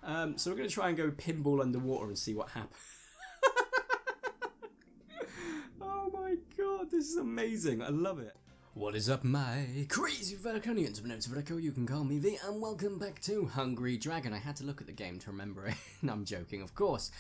So we're going to try and go pinball underwater and see what happens. Oh my god, this is amazing. I love it. What is up, my crazy Verticonians? My name's Vertico, you can call me V, and welcome back to Hungry Dragon. I had to look at the game to remember it. No, I'm joking, of course.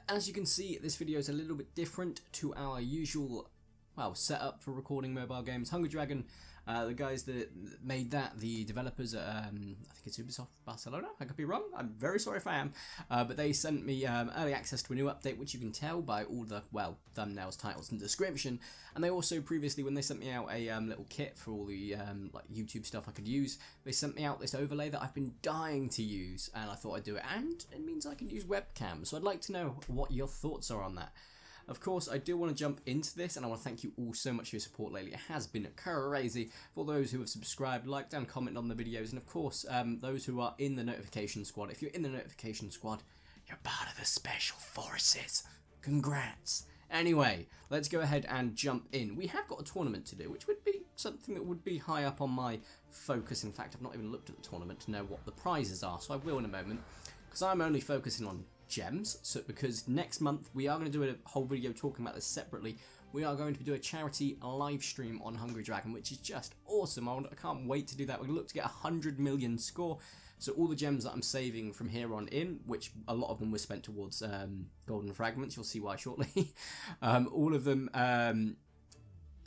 As you can see, this video is a little bit different to our usual, well, setup for recording mobile games. Hungry Dragon, the guys that made that, the developers at, I think it's Ubisoft Barcelona, I could be wrong, I'm very sorry if I am, but they sent me early access to a new update, which you can tell by all the, well, thumbnails, titles and description, and they also previously, when they sent me out a little kit for all the like YouTube stuff I could use, they sent me out this overlay that I've been dying to use, and I thought I'd do it, and it means I can use webcam, so I'd like to know what your thoughts are on that. Of course, I do want to jump into this, and I want to thank you all so much for your support lately. It has been crazy. For those who have subscribed, liked and commented on the videos, and of course, those who are in the notification squad. If you're in the notification squad, you're part of the special forces. Congrats. Anyway, let's go ahead and jump in. We have got a tournament to do, which would be something that would be high up on my focus. In fact, I've not even looked at the tournament to know what the prizes are, so I will in a moment, because I'm only focusing on gems. So because next month we are going to do a whole video talking about this separately. We are going to do a charity live stream on Hungry Dragon, which is just awesome. I can't wait to do that. We're going to look to get 100 million score. So all the gems that I'm saving from here on in, which a lot of them were spent towards golden fragments, you'll see why shortly. All of them,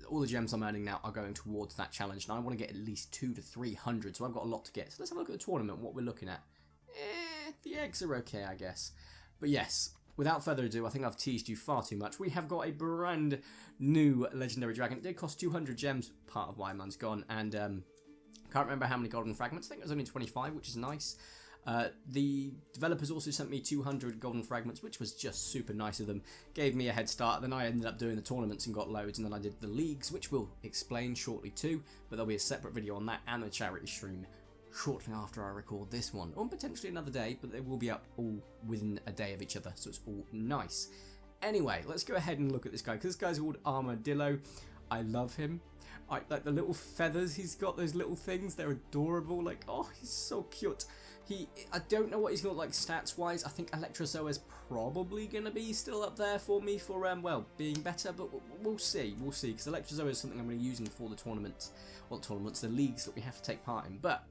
all the gems I'm earning now are going towards that challenge, and I want to get at least 200 to 300. So I've got a lot to get. So let's have a look at the tournament. What we're looking at. The eggs are okay, I guess. But yes, without further ado, I think I've teased you far too much. We have got a brand new legendary dragon. It did cost 200 gems, part of why mine's gone, and can't remember how many golden fragments. I think it was only 25, which is nice. The developers also sent me 200 golden fragments, which was just super nice of them. Gave me a head start. Then I ended up doing the tournaments and got loads, and then I did the leagues, which we'll explain shortly too, but there'll be a separate video on that and a charity stream shortly after I record this one, or potentially another day, but they will be up all within a day of each other, so it's all nice. Anyway, let's go ahead and look at this guy, because this guy's called Armordillo. I love him. Like the little feathers he's got, those little things, they're adorable. Like, oh, he's so cute. I don't know what he's got like stats wise. I think Electrozoa's probably going to be still up there for me for, well, being better, but we'll see, because Electrozoa is something I'm going to be using for the tournaments, well, the leagues that we have to take part in, but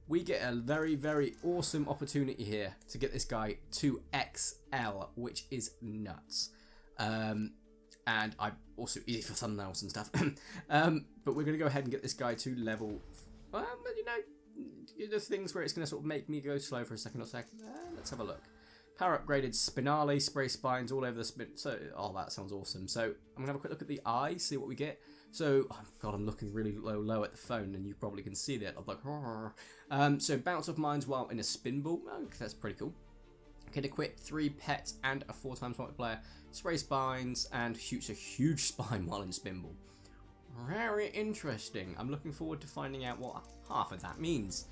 we get a very, very awesome opportunity here to get this guy to XL, which is nuts. And I also easy for thumbnails and stuff. But we're going to go ahead and get this guy to level, you know, the things where it's going to sort of make me go slow for a second or so. Let's have a look. Power upgraded spinale, spray spines all over the spin. So, oh, that sounds awesome. So I'm going to have a quick look at the eye, see what we get. So, oh god, I'm looking really low at the phone, and you probably can see that. I'm like, so bounce off mines while in a spin ball. Oh, that's pretty cool. Can equip 3 pets and a 4x multiplier. Spray spines and shoots a huge spine while in spin ball. Very interesting. I'm looking forward to finding out what half of that means.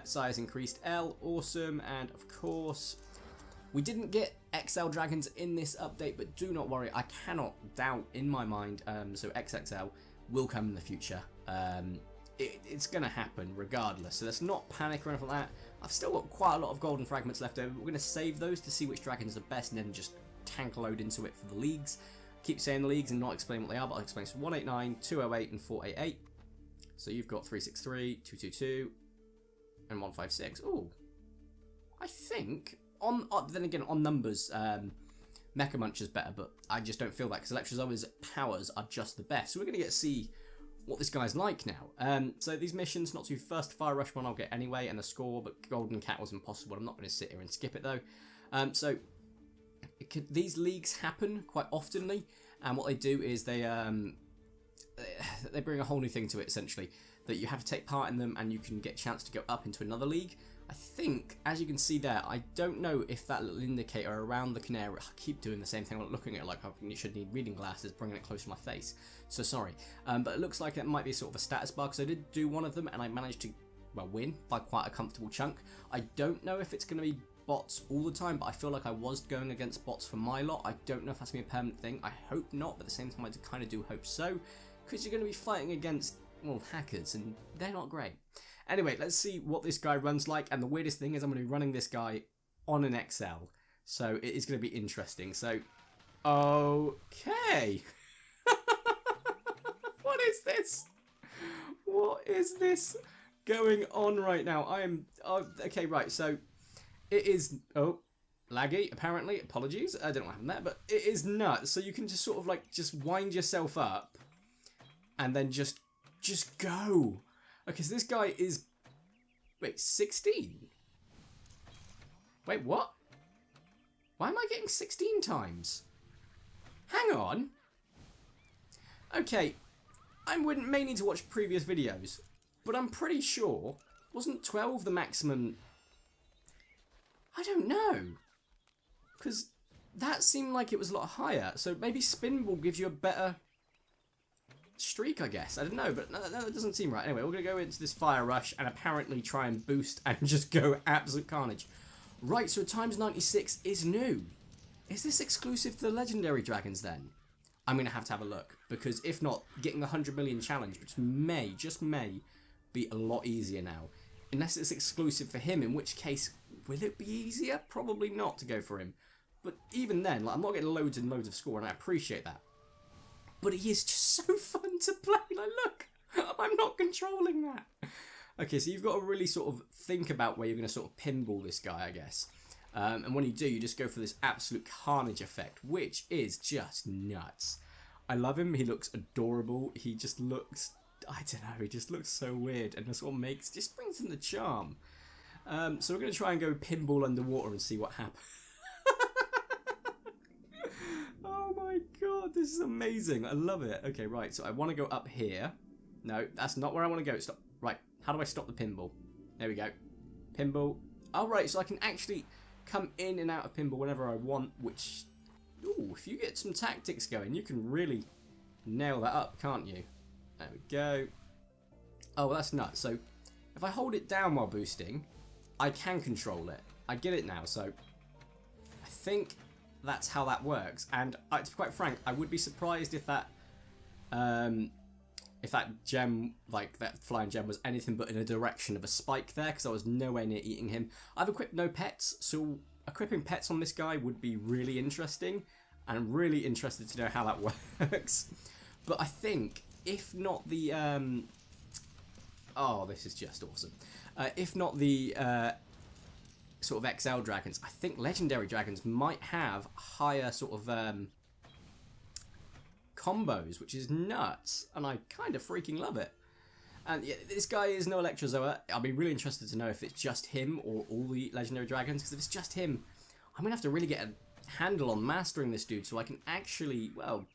Size increased L, awesome, and of course, we didn't get XL dragons in this update, but do not worry, I cannot doubt in my mind, so XXL will come in the future. It's going to happen regardless, so let's not panic or anything like that. I've still got quite a lot of golden fragments left over. We're going to save those to see which dragon's are the best and then just tank load into it for the leagues. Keep saying the leagues and not explain what they are, but I'll explain. So 189, 208 and 488. So you've got 363, 222 and 156. Oh, I think then again on numbers, Mecha Muncher's better, but I just don't feel that because Electrozoa's powers are just the best. So we're going to get to see what this guy's like now. So these missions, not too first fire rush one I'll get anyway, and the score, but Golden Cat was impossible. I'm not going to sit here and skip it though. So these leagues happen quite oftenly, and what they do is they bring a whole new thing to it essentially, that you have to take part in them and you can get a chance to go up into another league. I think, as you can see there, I don't know if that little indicator around the canary, I keep doing the same thing, I'm looking at it like I should need reading glasses, bringing it close to my face, so sorry. But it looks like it might be sort of a status bar, because I did do one of them and I managed to, well, win by quite a comfortable chunk. I don't know if it's going to be bots all the time, but I feel like I was going against bots for my lot. I don't know if that's going to be a permanent thing, I hope not, but at the same time I kind of do hope so, because you're going to be fighting against, well, hackers, and they're not great. Anyway, let's see what this guy runs like. And the weirdest thing is I'm going to be running this guy on an XL. So it is going to be interesting. So, okay. What is this? What is this going on right now? I am... Oh, okay, right. So it is... Oh, laggy, apparently. Apologies. I don't know what happened there. But it is nuts. So you can just sort of like just wind yourself up and then just go. Okay, so this guy is... Wait, 16? Wait, what? Why am I getting 16 times? Hang on. Okay, I may need to watch previous videos, but I'm pretty sure, wasn't 12 the maximum? I don't know. Because that seemed like it was a lot higher, so maybe Spinball gives you a better streak, I guess. I don't know, but no, that doesn't seem right. Anyway, we're going to go into this fire rush and apparently try and boost and just go absolute carnage. Right, so times 96 is new. Is this exclusive to the legendary dragons then? I'm going to have a look, because if not, getting the 100 million challenge, which just may, be a lot easier now. Unless it's exclusive for him, in which case, will it be easier? Probably not to go for him. But even then, like, I'm not getting loads and loads of score, and I appreciate that. But he is just so fun to play. Like, look, I'm not controlling that. Okay, so you've got to really sort of think about where you're going to sort of pinball this guy, I guess. And when you do, you just go for this absolute carnage effect, which is just nuts. I love him. He looks adorable. He just looks, I don't know, he just looks so weird. And that's what just brings in the charm. So we're going to try and go pinball underwater and see what happens. Oh my god, this is amazing. I love it. Okay, right, so I want to go up here. No, that's not where I want to go. Stop. Right, how do I stop the pinball? There we go. Pinball. Oh, right, so I can actually come in and out of pinball whenever I want, which, ooh, if you get some tactics going, you can really nail that up, can't you? There we go. Oh, well, that's nuts. So if I hold it down while boosting, I can control it. I get it now, so I think that's how that works. And to be quite frank, I would be surprised if that gem, like that flying gem, was anything but in a direction of a spike there, because I was nowhere near eating him. I've equipped no pets, so equipping pets on this guy would be really interesting, and I'm really interested to know how that works. But I think, if not the oh, this is just awesome. If not the sort of XL dragons, I think legendary dragons might have higher sort of combos, which is nuts, and I kind of freaking love it. And yeah, this guy is no Electrozoa. I'll be really interested to know if it's just him or all the legendary dragons, because if it's just him, I'm gonna have to really get a handle on mastering this dude so I can actually, well,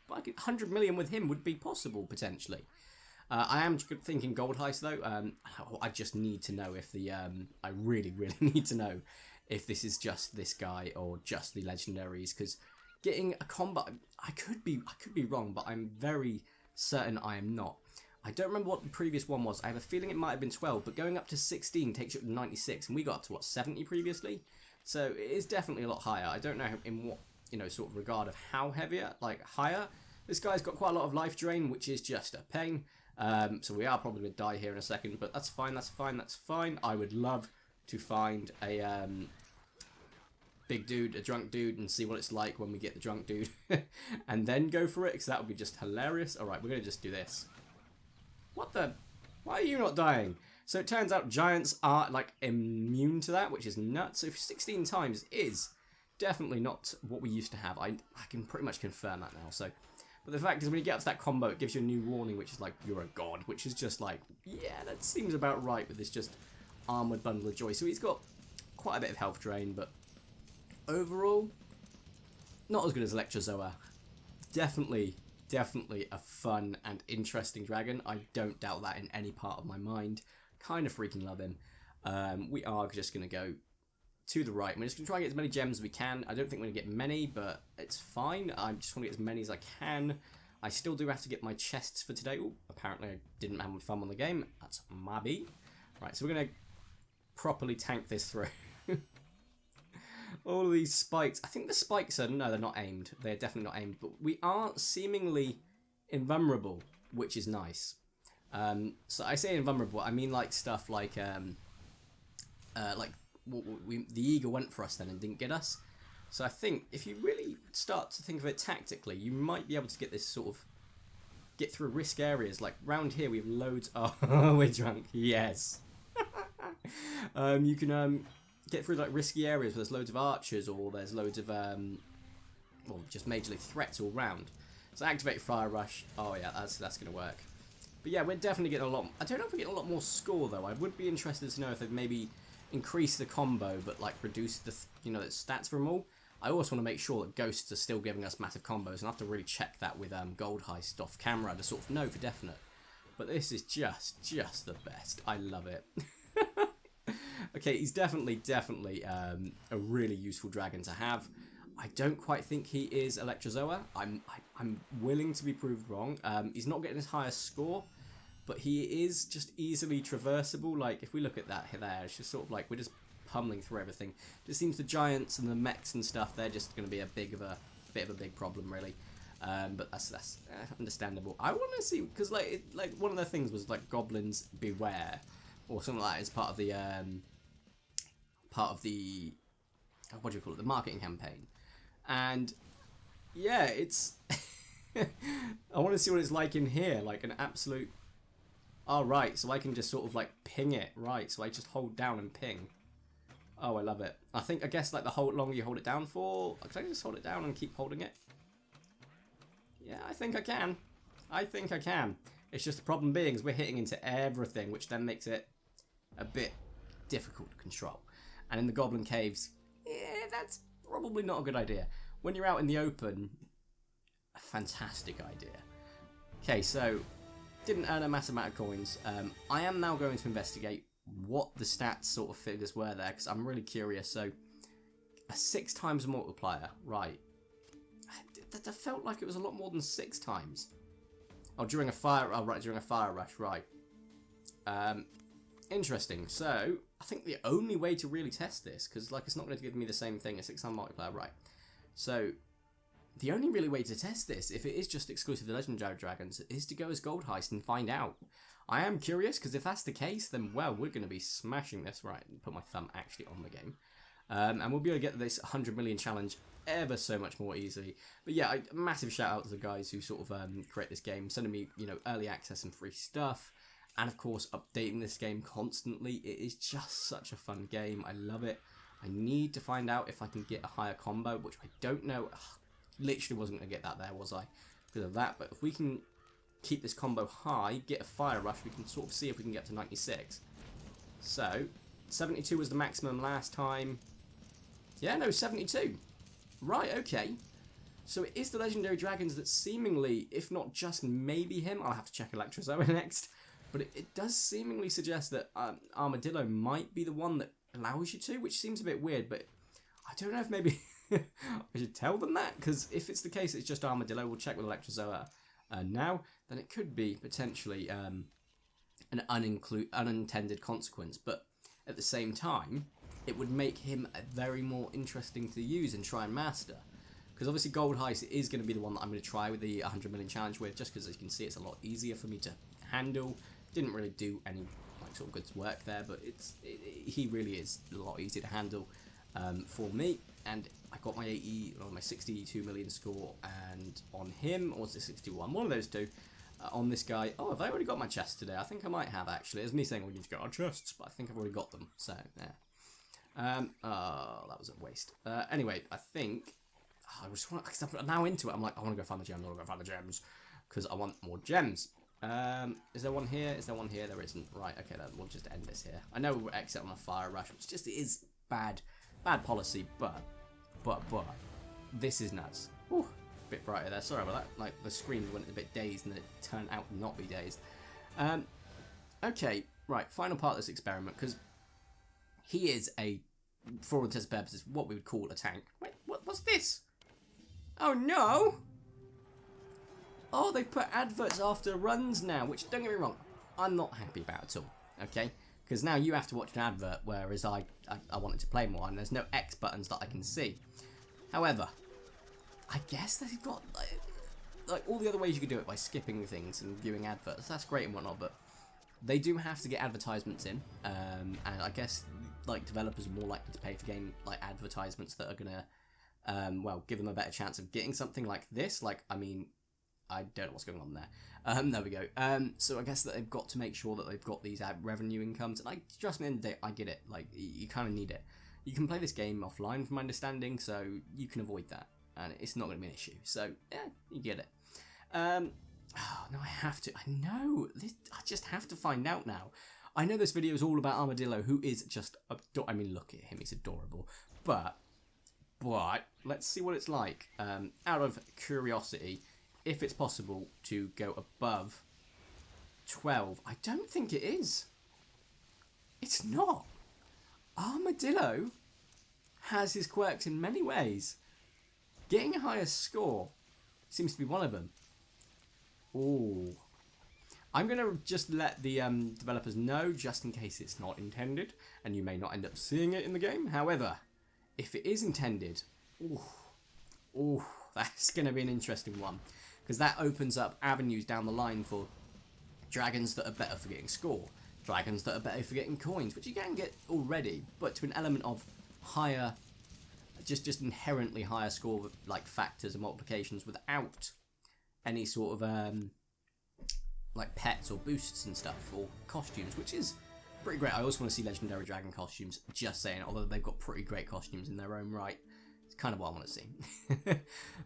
like 100 million with him would be possible potentially. I am thinking Gold Heist though. I just need to know if the I really need to know if this is just this guy or just the legendaries, because getting a combo, I could be wrong, but I'm very certain I am not. I don't remember what the previous one was. I have a feeling it might have been 12, but going up to 16 takes you up to 96, and we got up to what, 70 previously? So it is definitely a lot higher. I don't know in what, you know, sort of regard of how heavier, like higher. This guy's got quite a lot of life drain, which is just a pain. So we are probably going to die here in a second, but that's fine, that's fine, that's fine. I would love to find a big dude, a drunk dude, and see what it's like when we get the drunk dude. And then go for it, because that would be just hilarious. Alright, we're going to just do this. What the? Why are you not dying? So it turns out giants are, like, immune to that, which is nuts. So 16 times is definitely not what we used to have. I can pretty much confirm that now, so... But the fact is, when you get up to that combo, it gives you a new warning, which is like, you're a god, which is just like, yeah, that seems about right with this just armoured bundle of joy. So he's got quite a bit of health drain, but overall, not as good as Electrozoa. Definitely a fun and interesting dragon. I don't doubt that in any part of my mind. Kind of freaking love him. We are just going to go to the right. We're just going to try and get as many gems as we can. I don't think we're going to get many, but it's fine. I just want to get as many as I can. I still do have to get my chests for today. Oh, apparently I didn't have fun on the game. That's my beat. Right, so we're going to properly tank this through. All of these spikes. I think the spikes are... No, they're not aimed. They're definitely not aimed. But we are seemingly invulnerable, which is nice. So I say invulnerable, I mean like stuff like the eagle went for us then and didn't get us. So I think if you really start to think of it tactically, you might be able to get this sort of get through risk areas. Like round here we have loads. Oh, we're drunk. Yes. You can get through like risky areas where there's loads of archers or there's loads of well, just majorly threats all round. So activate fire rush. Oh yeah, that's gonna work. But yeah, we're definitely getting a lot. I don't know if we're getting a lot more score though. I would be interested to know if they've maybe increased the combo but like reduced the the stats for them all. I also want to make sure that ghosts are still giving us massive combos, and I have to really check that with Gold Heist off camera to sort of know for definite. But this is just the best. I love it. Okay, he's definitely a really useful dragon to have. I don't quite think he is Electrozoa. I'm willing to be proved wrong. He's not getting his highest score, but he is just easily traversable. Like if we look at that there, it's just sort of like we're just pummeling through everything. It just seems the giants and the mechs and stuff, they're just going to be a bit of a big problem really. But that's understandable. I want to see, because like one of the things was like goblins beware or something like that as part of the what do you call it, the marketing campaign. And yeah, it's I want to see what it's like in here, like an absolute. Oh right, so I can just sort of like ping it, right? So I just hold down and ping. Oh, I love it. I guess like the longer you hold it down for. Can I just hold it down and keep holding it? Yeah, I think I can. It's just the problem being is we're hitting into everything, which then makes it a bit difficult to control. And in the goblin caves, yeah, that's probably not a good idea. When you're out in the open, a fantastic idea. Okay, so didn't earn a massive amount of coins. I am now going to investigate what the stats sort of figures were there, because I'm really curious. So a 6 times multiplier, right? That felt like it was a lot more than 6 times. Oh, during a fire. Oh, right, during a fire rush, right? Interesting. So I think the only way to really test this, because like it's not going to give me the same thing as 6 times multiplier, right? So the only really way to test this, if it is just exclusive to Legendary Dragons, is to go as Gold Heist and find out. I am curious, because if that's the case, then, well, we're going to be smashing this. Right, put my thumb actually on the game. And we'll be able to get this 100 million challenge ever so much more easily. But yeah, a massive shout out to the guys who sort of create this game, sending me, early access and free stuff. And of course, updating this game constantly. It is just such a fun game. I love it. I need to find out if I can get a higher combo, which I don't know. Ugh, literally wasn't going to get that there, was I? Because of that. But if we can keep this combo high, get a fire rush, we can sort of see if we can get to 96. So 72 was the maximum last time. Yeah, no, 72. Right, okay. So it is the Legendary Dragons that seemingly, if not just maybe him, I'll have to check Electrozoa next, but it does seemingly suggest that Armadillo might be the one that allows you to, which seems a bit weird, but I don't know if maybe I should tell them that, because if it's the case it's just Armadillo, we'll check with Electrozoa now, then it could be potentially an unintended consequence, but at the same time, it would make him very more interesting to use and try and master. Because obviously Gold Heist is going to be the one that I'm going to try with the 100 million challenge with, just because as you can see it's a lot easier for me to handle. Didn't really do any like sort of good work there, but he really is a lot easier to handle for me. And I got my 62 million score, and on him, or was it 61? One of those two. On this guy. Oh, have I already got my chest today? I think I might have actually. It's me saying we need to get our chests, but I think I've already got them. So yeah. Oh, that was a waste. Anyway, I think I just want, because I'm now into it. I'm like, I want to go find the gems. I want to go find the gems because I want more gems. Is there one here? Is there one here? There isn't. Right. Okay, then we'll just end this here. I know we'll exit on a fire rush, which just is bad policy, but this is nuts. Whew. Bit brighter there, sorry about that. Like the screen went a bit dazed and then it turned out not be dazed. Okay, right, final part of this experiment, because he is for all intents and purposes, what we would call a tank. Wait, what's this? Oh no! Oh, they've put adverts after runs now, which, don't get me wrong, I'm not happy about at all, okay? Because now you have to watch an advert, whereas I wanted to play more, and there's no X buttons that I can see. However, I guess they've got like all the other ways you could do it by skipping things and viewing adverts. That's great and whatnot, but They do have to get advertisements in, and I guess like developers are more likely to pay for game like advertisements that are gonna, well, give them a better chance of getting something like this. Like, I mean, I don't know what's going on there. There we go. So I guess that they've got to make sure that they've got these ad revenue incomes, and trust me, at the end of the day, I get it. Like, you kind of need it. You can play this game offline, from my understanding, so you can avoid that, and it's not going to be an issue. So yeah, you get it. Oh, no, I have to. I know. I just have to find out now. I know this video is all about Armadillo, who is just... I mean, look at him. He's adorable. But let's see what it's like. Out of curiosity, if it's possible to go above 12. I don't think it is. It's not. Armadillo has his quirks in many ways. Getting a higher score seems to be one of them. Ooh. I'm going to just let the developers know, just in case it's not intended, and you may not end up seeing it in the game. However, if it is intended, ooh, that's going to be an interesting one, because that opens up avenues down the line for dragons that are better for getting score, dragons that are better for getting coins, which you can get already, but to an element of higher, just inherently higher score, like factors and multiplications without any sort of like pets or boosts and stuff, or costumes, which is pretty great. I also want to see legendary dragon costumes, just saying, although they've got pretty great costumes in their own right. It's kind of what I want to see.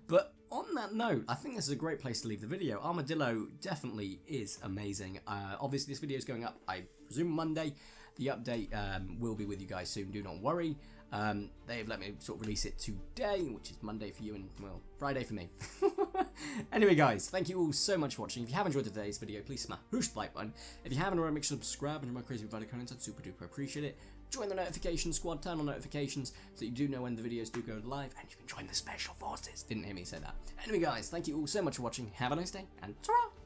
But on that note, I think this is a great place to leave the video. Armadillo definitely is amazing. Obviously this video is going up, I presume, Monday. The update will be with you guys soon, do not worry. They've let me sort of release it today, which is Monday for you and, well, Friday for me. Anyway, guys, thank you all so much for watching. If you have enjoyed today's video, please smash the like button. If you haven't already, make sure to subscribe and join my crazy Vertico content. I'd super duper appreciate it. Join the notification squad, turn on notifications so you do know when the videos do go live, and you can join the special forces. Didn't hear me say that. Anyway, guys, thank you all so much for watching. Have a nice day, and ta-ra!